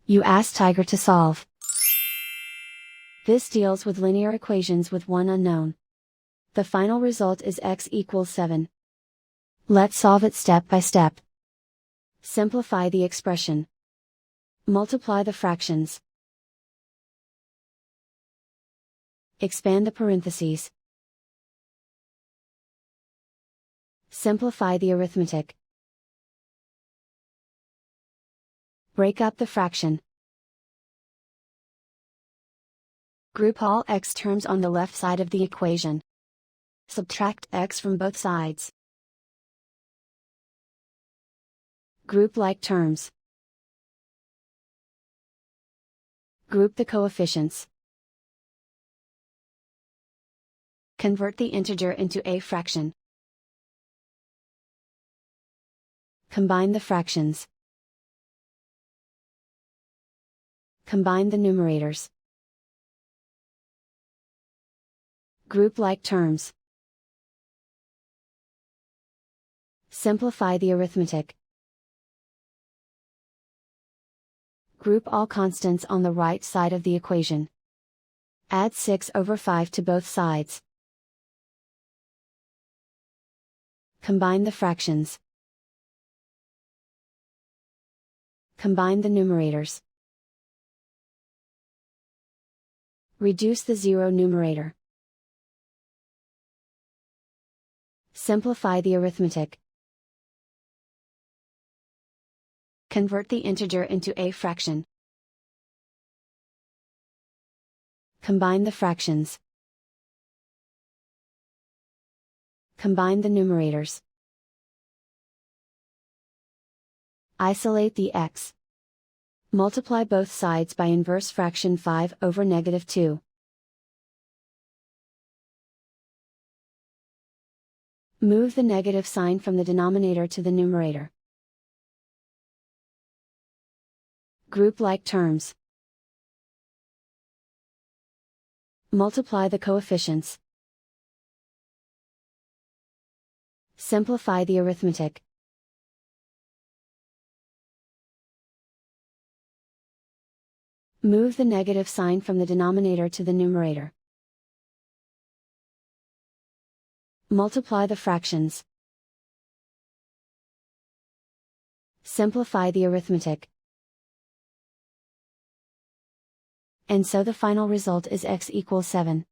You ask Tiger to solve. This deals with linear equations with one unknown. The final result is x equals 7. Let's solve it step by step. Simplify the expression. Multiply the fractions. Expand the parentheses. Simplify the arithmetic. Break up the fraction. Group all x terms on the left side of the equation. Subtract x from both sides. Group like terms. Group the coefficients. Convert the integer into a fraction. Combine the fractions. Combine the numerators. Group like terms. Simplify the arithmetic. Group all constants on the right side of the equation. Add 6/5 to both sides. Combine the fractions. Combine the numerators. Reduce the zero numerator. Simplify the arithmetic. Convert the integer into a fraction. Combine the fractions. Combine the numerators. Isolate the x. Multiply both sides by inverse fraction 5/2. Move the negative sign from the denominator to the numerator. Group like terms. Multiply the coefficients. Simplify the arithmetic. Move the negative sign from the denominator to the numerator. Multiply the fractions. Simplify the arithmetic. And so the final result is x equals 7.